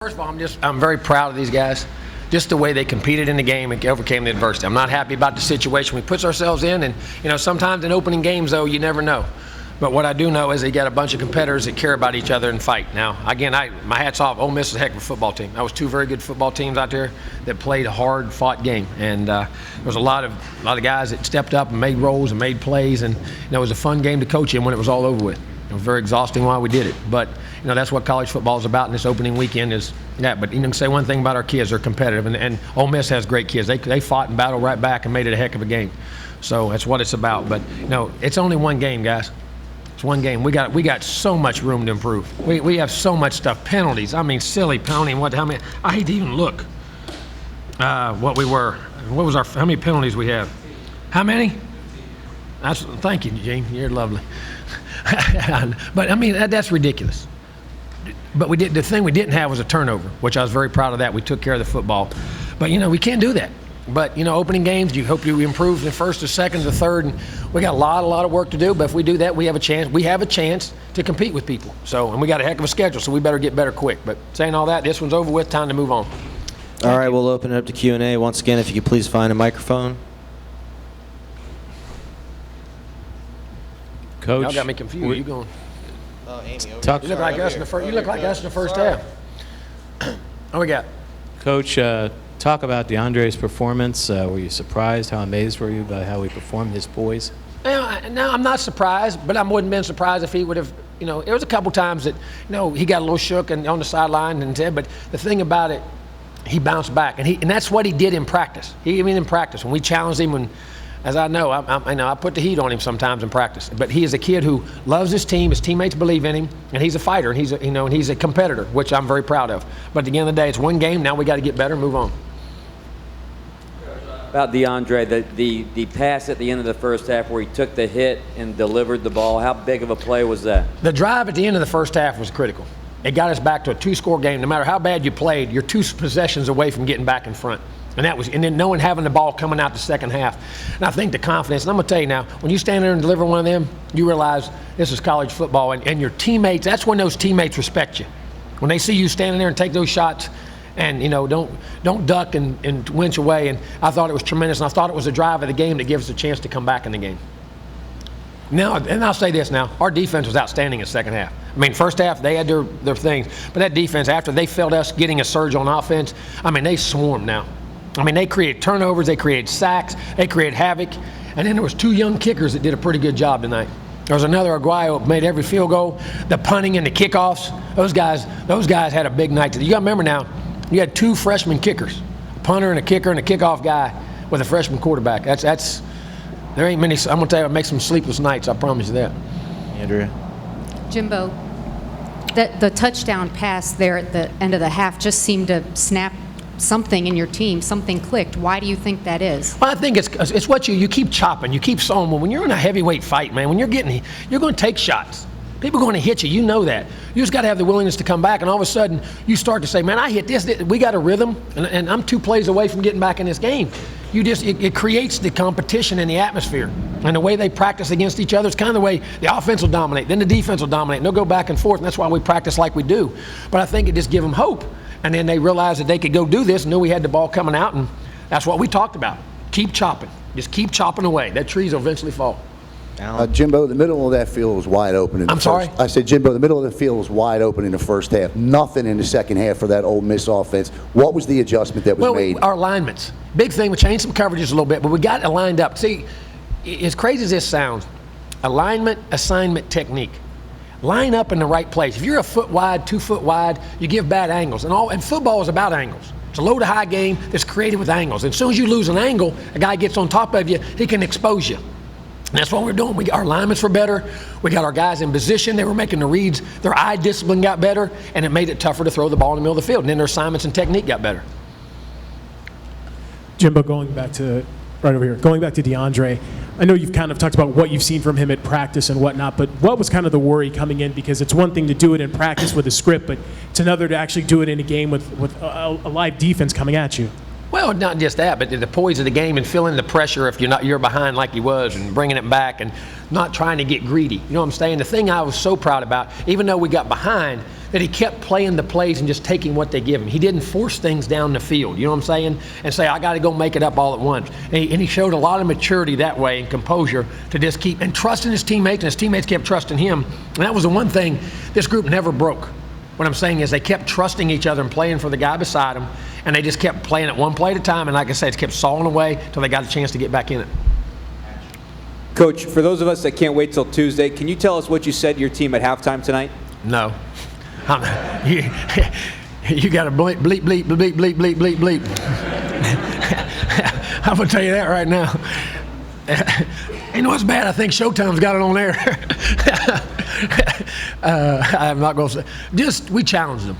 First of all, I'm very proud of these guys. Just the way they competed in the game and overcame the adversity. I'm not happy about the situation we put ourselves in, and sometimes in opening games, though, you never know. But what I do know is they got a bunch of competitors that care about each other and fight. Now, again, my hat's off. Ole Miss is a heck of a football team. That was two very good football teams out there that played a hard-fought game, and there was a lot of guys that stepped up and made roles and made plays, and it was a fun game to coach in when it was all over with. It was very exhausting while we did it, but that's what college football is about. And this opening weekend is that. But you can say one thing about our kids: they're competitive, and Ole Miss has great kids. They fought and battled right back and made it a heck of a game. So that's what it's about. But it's only one game, guys. It's one game. We got so much room to improve. We have so much stuff. Penalties. I mean, silly penalty. How many? I hate to even look. What we were. What was how many penalties we have? How many? Thank you, Gene. You're lovely. But I mean, that's ridiculous. But the thing we didn't have was a turnover, which I was very proud of that. We took care of the football. But we can't do that. But opening games, you hope you improve the first, the second, the third, and we got a lot of work to do. But if we do that, we have a chance. We have a chance to compete with people. And we got a heck of a schedule, so we better get better quick. But saying all that, this one's over with. Time to move on. All right, we'll open it up to Q&A. Once again, if you could please find a microphone. Coach, y'all got me confused. You going? Amy, you look like us in the first. You look like us in the first half. What we got? Coach, talk about DeAndre's performance. Were you surprised? How amazed were you by how he performed, his poise? No, I'm not surprised, but I wouldn't have been surprised if he would have. There was a couple times that he got a little shook and on the sideline and said. But the thing about it, he bounced back, and that's what he did in practice. In practice when we challenged him when. As I know, I put the heat on him sometimes in practice. But he is a kid who loves his team. His teammates believe in him, and he's a fighter. And he's a competitor, which I'm very proud of. But at the end of the day, it's one game. Now we got to get better and move on. About DeAndre, the pass at the end of the first half where he took the hit and delivered the ball. How big of a play was that? The drive at the end of the first half was critical. It got us back to a two-score game. No matter how bad you played, you're two possessions away from getting back in front. And then no one having the ball coming out the second half. And I think the confidence, and I'm going to tell you now, when you stand there and deliver one of them, you realize this is college football. And your teammates, that's when those teammates respect you. When they see you standing there and take those shots and, don't duck and winch away. And I thought it was tremendous. And I thought it was a drive of the game that gives us a chance to come back in the game. Now, and I'll say this now, our defense was outstanding in the second half. First half, they had their things. But that defense, after they felt us getting a surge on offense, they swarmed now. They created turnovers, they created sacks, they created havoc. And then there was two young kickers that did a pretty good job tonight. There was another Aguayo made every field goal, the punting and the kickoffs. Those guys had a big night. You got to remember now, you had two freshman kickers, a punter and a kicker and a kickoff guy with a freshman quarterback. That's there ain't many. I'm gonna tell you, it makes some sleepless nights. I promise you that. Andrea. Jimbo, the touchdown pass there at the end of the half just seemed to snap something in your team. Something clicked. Why do you think that is? Well, I think it's what you keep chopping, you keep sawing. Well, when you're in a heavyweight fight, man, when you're going to take shots. People are going to hit you. You know that. You just got to have the willingness to come back, and all of a sudden you start to say, man, I hit this. We got a rhythm, and I'm 2 plays away from getting back in this game. It creates the competition and the atmosphere. And the way they practice against each other, it's kind of the way the offense will dominate, then the defense will dominate, and they'll go back and forth, and that's why we practice like we do. But I think it just gives them hope. And then they realized that they could go do this and knew we had the ball coming out, and that's what we talked about. Keep chopping. Just keep chopping away. That trees will eventually fall. Jimbo, the middle of that field was wide open. I'm sorry? I said, Jimbo, the middle of the field was wide open in the first half. Nothing in the second half for that Ole Miss offense. What was the adjustment that was made? Our alignments. Big thing, we changed some coverages a little bit, but we got it lined up. See, as crazy as this sounds, alignment, assignment, technique. Line up in the right place. If you're a foot wide, 2 foot wide, you give bad angles. And football is about angles. It's a low to high game that's created with angles. And as soon as you lose an angle, a guy gets on top of you, he can expose you. And that's what we're doing. Our alignments were better. We got our guys in position. They were making the reads. Their eye discipline got better, and it made it tougher to throw the ball in the middle of the field. And then their assignments and technique got better. Jimbo, going back to DeAndre, I know you've kind of talked about what you've seen from him at practice and whatnot, but what was kind of the worry coming in? Because it's one thing to do it in practice with a script, but it's another to actually do it in a game with a live defense coming at you. Well, not just that, but the poise of the game and feeling the pressure if you're behind like he was, and bringing it back and not trying to get greedy. You know what I'm saying? The thing I was so proud about, even though we got behind, that he kept playing the plays and just taking what they give him. He didn't force things down the field, you know what I'm saying, and say, I got to go make it up all at once. And he showed a lot of maturity that way and composure to just keep and trusting his teammates, and his teammates kept trusting him. And that was the one thing this group never broke. What I'm saying is they kept trusting each other and playing for the guy beside them, and they just kept playing it one play at a time, and like I said, it kept sawing away until they got a chance to get back in it. Coach, for those of us that can't wait till Tuesday, can you tell us what you said to your team at halftime tonight? No. You got to bleep, bleep, bleep, bleep, bleep, bleep, bleep, bleep. I'm going to tell you that right now. You know what's bad? I think Showtime's got it on air. I'm not going to say. We challenged them.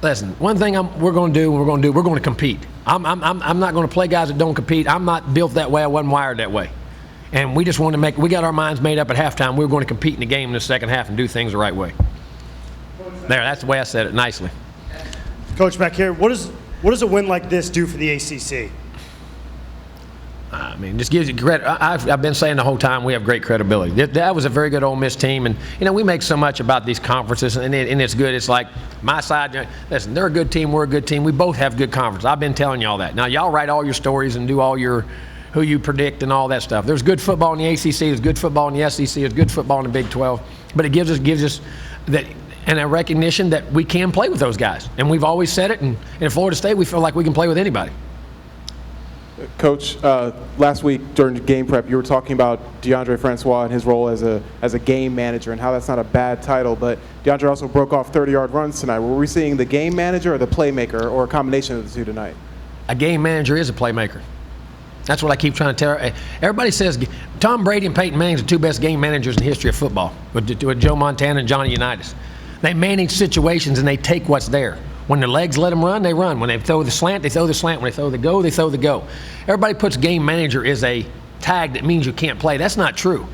Listen, one thing we're going to we're going to compete. I'm not going to play guys that don't compete. I'm not built that way. I wasn't wired that way. And we just wanted to we got our minds made up at halftime. We were going to compete in the game in the second half and do things the right way. That's the way I said it nicely. Coach, back here, what does a win like this do for the ACC? I mean, just gives you credit. I've been saying the whole time we have great credibility. That was a very good Ole Miss team, and we make so much about these conferences, and it's good. It's like my side. Listen, they're a good team. We're a good team. We both have good conferences. I've been telling y'all that. Now y'all write all your stories and do all your who you predict and all that stuff. There's good football in the ACC. There's good football in the SEC. There's good football in the Big 12. But it gives us that and a recognition that we can play with those guys. And we've always said it. And in Florida State, we feel like we can play with anybody. Coach, last week during game prep, you were talking about DeAndre Francois and his role as a game manager and how that's not a bad title, but DeAndre also broke off 30-yard runs tonight. Were we seeing the game manager or the playmaker or a combination of the two tonight? A game manager is a playmaker. That's what I keep trying to tell. Everybody says Tom Brady and Peyton Manning are the two best game managers in the history of football, with Joe Montana and Johnny Unitas. They manage situations and they take what's there. When their legs let them run, they run. When they throw the slant, they throw the slant. When they throw the go, they throw the go. Everybody puts game manager as a tag that means you can't play. That's not true.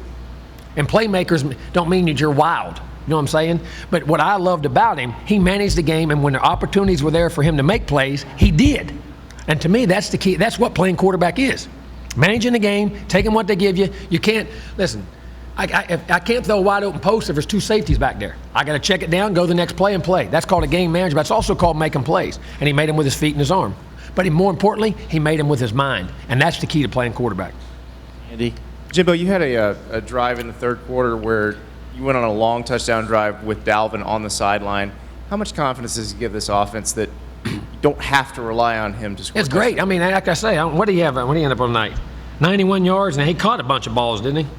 And playmakers don't mean that you're wild. You know what I'm saying? But what I loved about him, he managed the game, and when the opportunities were there for him to make plays, he did. And to me, that's the key. That's what playing quarterback is. Managing the game, taking what they give you. You can't, listen, I can't throw a wide open post if there's two safeties back there. I got to check it down, go the next play and play. That's called a game manager, but it's also called making plays. And he made them with his feet and his arm. But more importantly, he made them with his mind. And that's the key to playing quarterback. Andy? Jimbo, you had a drive in the third quarter where you went on a long touchdown drive with Dalvin on the sideline. How much confidence does he give this offense that you don't have to rely on him to score? It's great. I mean, like I say, what did he have? What did he end up on tonight? 91 yards, and he caught a bunch of balls, didn't he?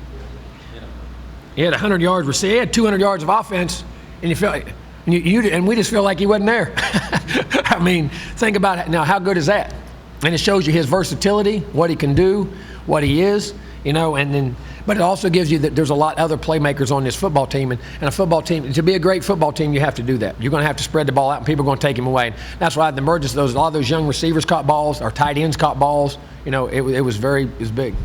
He had 100 yards receiving. He had 200 yards of offense, and you feel like, and we just feel like he wasn't there. I mean, think about it. Now, how good is that? And it shows you his versatility, what he can do, what he is, and then. But it also gives you that there's a lot of other playmakers on this football team, and a football team, to be a great football team, you have to do that. You're going to have to spread the ball out, and people are going to take him away. And that's why the emergence of a lot of those young receivers caught balls, or tight ends caught balls. It was big.